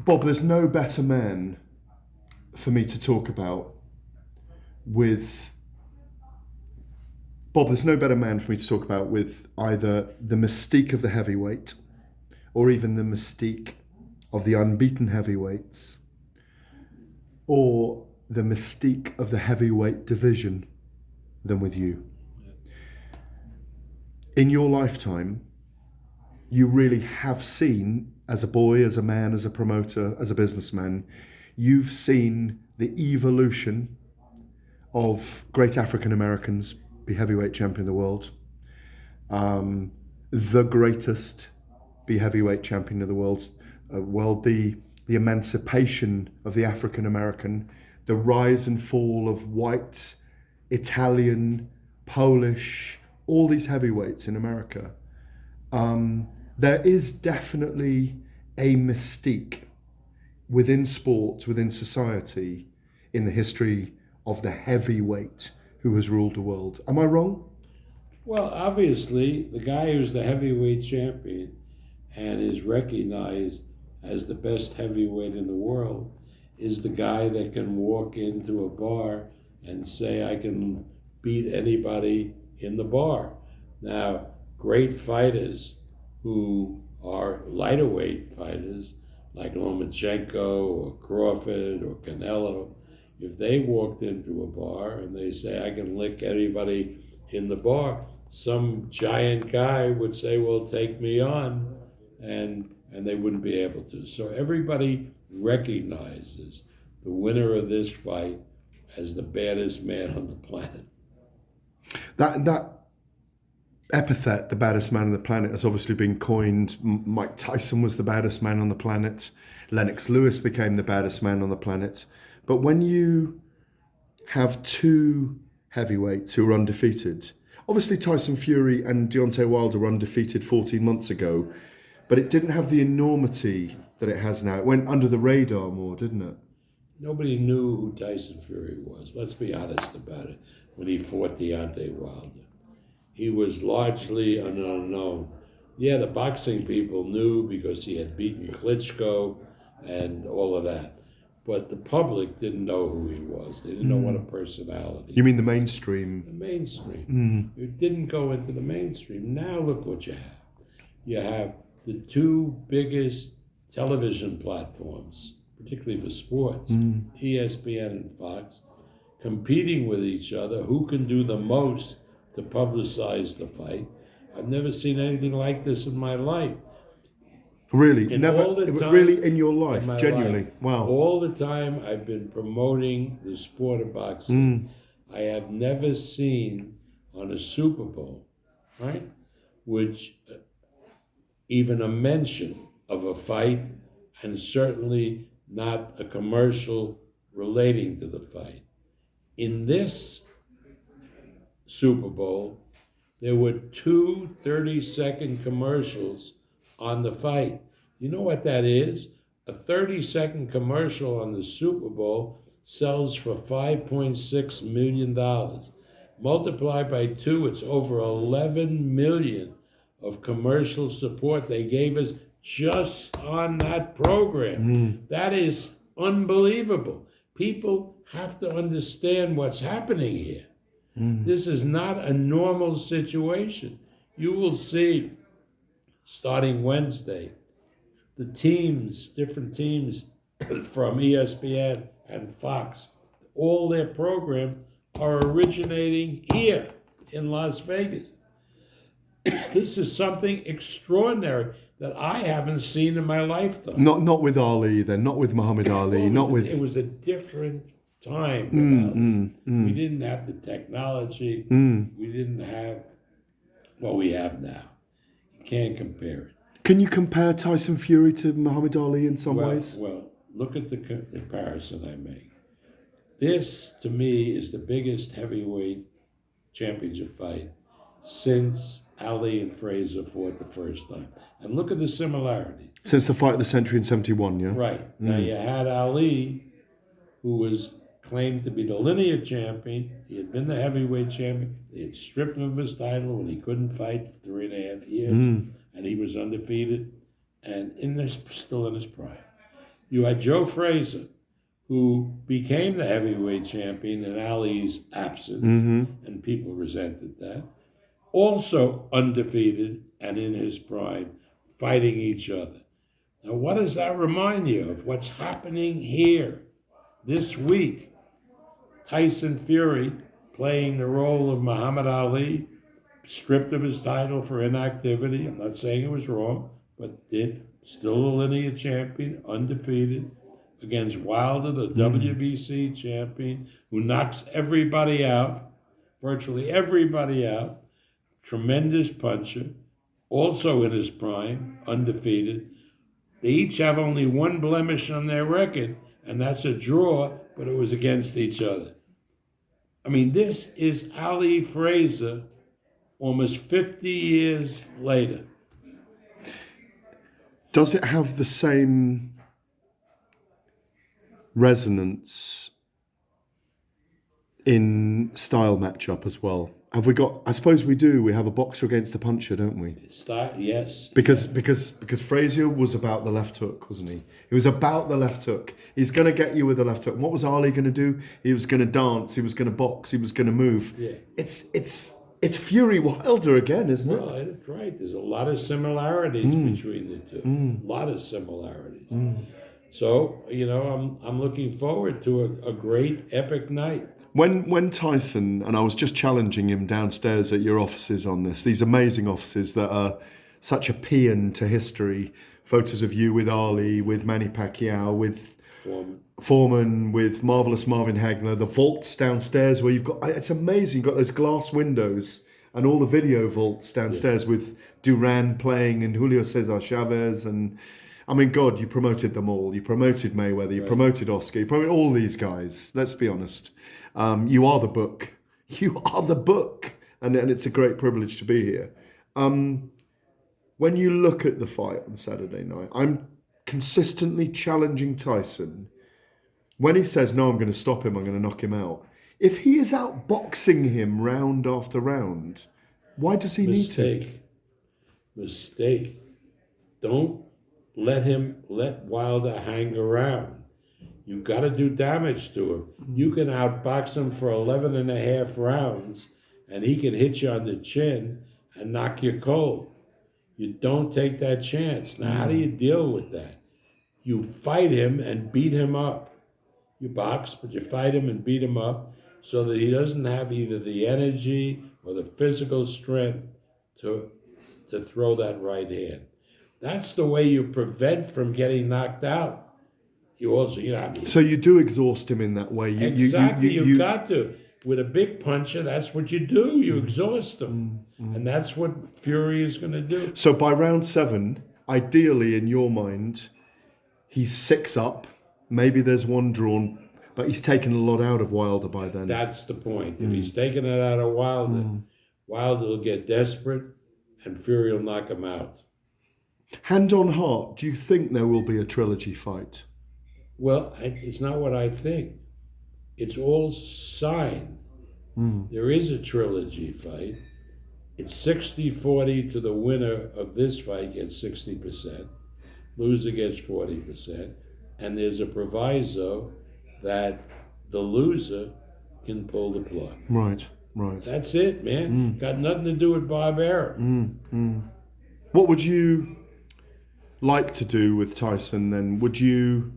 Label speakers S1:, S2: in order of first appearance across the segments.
S1: Bob, there's no better man for me to talk about with Bob, there's no better man for me to talk about with either the mystique of the heavyweight or even the mystique of the unbeaten heavyweights or the mystique of the heavyweight division than with you. In your lifetime, you really have seen, as a boy, as a man, as a promoter, as a businessman, you've seen the evolution of great African Americans be heavyweight champion of the world. The greatest be heavyweight champion of the world. The emancipation of the African American, the rise and fall of white, Italian, Polish, all these heavyweights in America. There is definitely a mystique within sports, within society, in the history of the heavyweight who has ruled the world. Am I wrong?
S2: Well, obviously, the guy who's the heavyweight champion and is recognized as the best heavyweight in the world is the guy that can walk into a bar and say, I can beat anybody in the bar. Now, great fighters who are lighter weight fighters, like Lomachenko or Crawford or Canelo, if they walked into a bar and they say, I can lick anybody in the bar, some giant guy would say, well, take me on, and they wouldn't be able to. So everybody recognizes the winner of this fight as the baddest man on the planet.
S1: That epithet, the baddest man on the planet, has obviously been coined. Mike Tyson was the baddest man on the planet. Lennox Lewis became the baddest man on the planet. But when you have two heavyweights who are undefeated, obviously Tyson Fury and Deontay Wilder were undefeated 14 months ago, but it didn't have the enormity that it has now. It went under the radar more, didn't it?
S2: Nobody knew who Tyson Fury was. Let's be honest about it. When he fought Deontay Wilder, he was largely an unknown. Yeah, the boxing people knew because he had beaten Klitschko and all of that. But the public didn't know who he was. They didn't know what a personality.
S1: You mean the mainstream?
S2: The mainstream. It didn't go into the mainstream. Now look what you have. You have the two biggest television platforms, particularly for sports, ESPN and Fox, competing with each other. Who can do the most to publicize the fight? I've never seen anything like this in my life.
S1: Really? Never? Really in your life? Genuinely? Wow.
S2: All the time I've been promoting the sport of boxing, I have never seen on a Super Bowl, right, which even a mention of a fight, and certainly not a commercial relating to the fight. In this Super Bowl, there were two 30-second commercials on the fight. You know what that is? A 30-second commercial on the Super Bowl sells for $5.6 million. Multiply by two, it's over 11 million of commercial support they gave us just on that program. That is unbelievable. People have to understand what's happening here. This is not a normal situation. You will see, starting Wednesday, the teams, different teams from ESPN and Fox, all their programs are originating here in Las Vegas. This is something extraordinary that I haven't seen in my lifetime.
S1: Not with Ali then, not with Muhammad Ali,
S2: It was a different time. We didn't have the technology. We didn't have what we have now. You can't compare it.
S1: Can you compare Tyson Fury to Muhammad Ali in some ways?
S2: Well, look at the comparison I make. This, to me, is the biggest heavyweight championship fight since Ali and Frazier fought the first time. And look at the similarity.
S1: Since the fight of the century in 71, yeah?
S2: Right. Now you had Ali, who was claimed to be the linear champion. He had been the heavyweight champion. They had stripped him of his title when he couldn't fight for 3.5 years. And he was undefeated and still in his prime. You had Joe Frazier, who became the heavyweight champion in Ali's absence, and people resented that. Also undefeated and in his prime, fighting each other. Now, what does that remind you of? What's happening here this week? Tyson Fury playing the role of Muhammad Ali, stripped of his title for inactivity. I'm not saying it was wrong, but did. Still a lineage champion, undefeated, against Wilder, the WBC champion, who knocks everybody out, virtually everybody out. Tremendous puncher, also in his prime, undefeated. They each have only one blemish on their record, and that's a draw, but it was against each other. I mean, this is Ali Frazier almost 50 years later.
S1: Does it have the same resonance in style matchup as well? Have we got? I suppose we do. We have a boxer against a puncher, don't we?
S2: Yes.
S1: Because Frazier was about the left hook, wasn't he? He was about the left hook. He's going to get you with the left hook. And what was Ali going to do? He was going to dance. He was going to box. He was going to move.
S2: Yeah.
S1: It's Fury Wilder again, isn't it?
S2: Well, that's right. There's a lot of similarities between the two. A lot of similarities. So I'm looking forward to a great epic night.
S1: When Tyson, and I was just challenging him downstairs at your offices on this, these amazing offices that are such a paean to history, photos of you with Ali, with Manny Pacquiao, with Foreman, with marvelous Marvin Hagler, the vaults downstairs where you've got, it's amazing, you've got those glass windows and all the video vaults downstairs with Duran playing and Julio Cesar Chavez and, I mean, God, you promoted them all. You promoted Mayweather, you promoted Oscar, you promoted all these guys, let's be honest. You are the book. You are the book. And it's a great privilege to be here. When you look at the fight on Saturday night, I'm consistently challenging Tyson. When he says, no, I'm going to stop him, I'm going to knock him out. If he is outboxing him round after round, why does he need to?
S2: Mistake. Don't let Wilder hang around. You got to do damage to him. You can outbox him for 11 and a half rounds, and he can hit you on the chin and knock you cold. You don't take that chance. Now, how do you deal with that? You fight him and beat him up. You box, but you fight him and beat him up so that he doesn't have either the energy or the physical strength to throw that right hand. That's the way you prevent from getting knocked out. You also,
S1: So you do exhaust him in that way.
S2: Exactly, you got to. With a big puncher, that's what you do. You exhaust them. And that's what Fury is going to do.
S1: So by round 7, ideally in your mind, he's 6 up. Maybe there's one drawn, but he's taken a lot out of Wilder by then.
S2: That's the point. If he's taking it out of Wilder, Wilder will get desperate and Fury will knock him out.
S1: Hand on heart, do you think there will be a trilogy fight?
S2: Well, it's not what I think. It's all signed. There is a trilogy fight. It's 60-40 to the winner of this fight gets 60%. Loser gets 40%. And there's a proviso that the loser can pull the plug.
S1: Right.
S2: That's it, man. Got nothing to do with Bob Arum.
S1: What would you like to do with Tyson then? Would you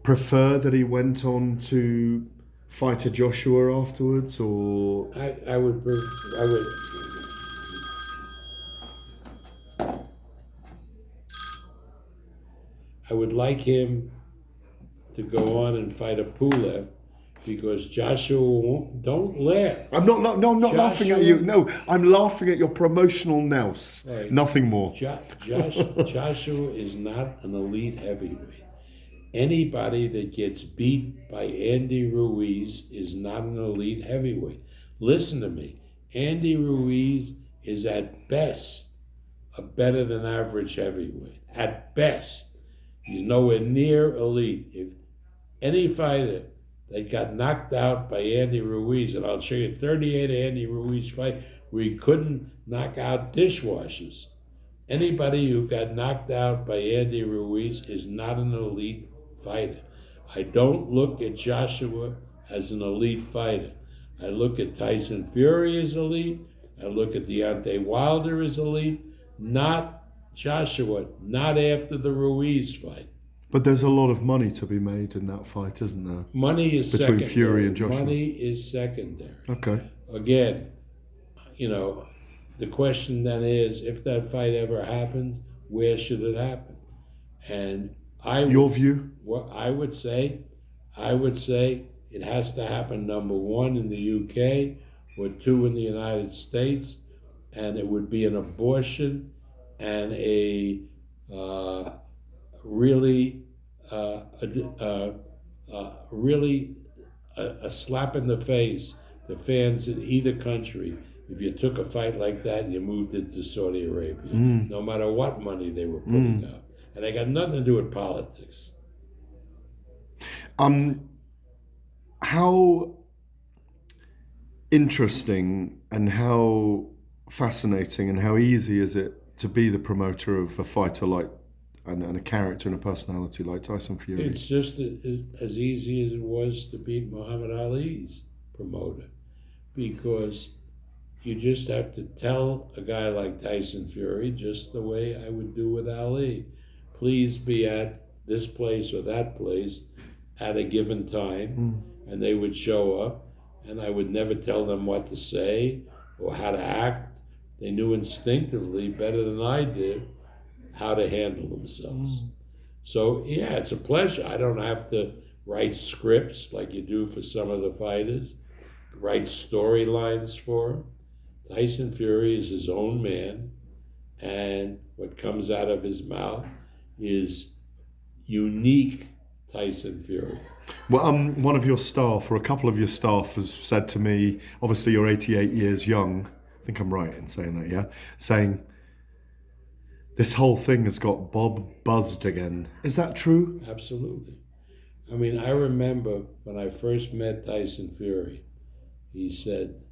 S1: prefer that he went on to fight a Joshua afterwards, or
S2: I would like him to go on and fight a Pulev, because Joshua won't. Don't laugh.
S1: I'm not laughing at you. No, I'm laughing at your promotional nous. Right. Nothing more.
S2: Joshua is not an elite heavyweight. Anybody that gets beat by Andy Ruiz is not an elite heavyweight. Listen to me. Andy Ruiz is at best a better than average heavyweight. At best. He's nowhere near elite. If any fighter that got knocked out by Andy Ruiz, and I'll show you 38 Andy Ruiz fight where he couldn't knock out dishwashers. Anybody who got knocked out by Andy Ruiz is not an elite fighter. I don't look at Joshua as an elite fighter. I look at Tyson Fury as elite. I look at Deontay Wilder as elite. Not Joshua, not after the Ruiz fight.
S1: But there's a lot of money to be made in that fight, isn't there?
S2: Money is
S1: Between
S2: secondary.
S1: Fury and Joshua.
S2: Money is secondary.
S1: Okay.
S2: Again, the question then is, if that fight ever happens, where should it happen? And
S1: your view?
S2: What I would say it has to happen, number one, in the UK, or two, in the United States, and it would be an abortion and a slap in the face to fans in either country if you took a fight like that and you moved it to Saudi Arabia, no matter what money they were putting up. And they got nothing to do with politics.
S1: How interesting and how fascinating and how easy is it to be the promoter of a fighter like and a character and a personality like Tyson Fury?
S2: It's just as easy as it was to be Muhammad Ali's promoter, because you just have to tell a guy like Tyson Fury, just the way I would do with Ali, please be at this place or that place at a given time, and they would show up, and I would never tell them what to say or how to act. They knew instinctively, better than I did, how to handle themselves. So yeah, it's a pleasure. I don't have to write scripts like you do for some of the fighters, write storylines for them. Tyson Fury is his own man, and what comes out of his mouth is unique Tyson Fury.
S1: Well, one of your staff, or a couple of your staff, has said to me, obviously you're 88 years young, I think I'm right in saying that, yeah? Saying, this whole thing has got Bob buzzed again. Is that true?
S2: Absolutely. I mean, I remember when I first met Tyson Fury, he said,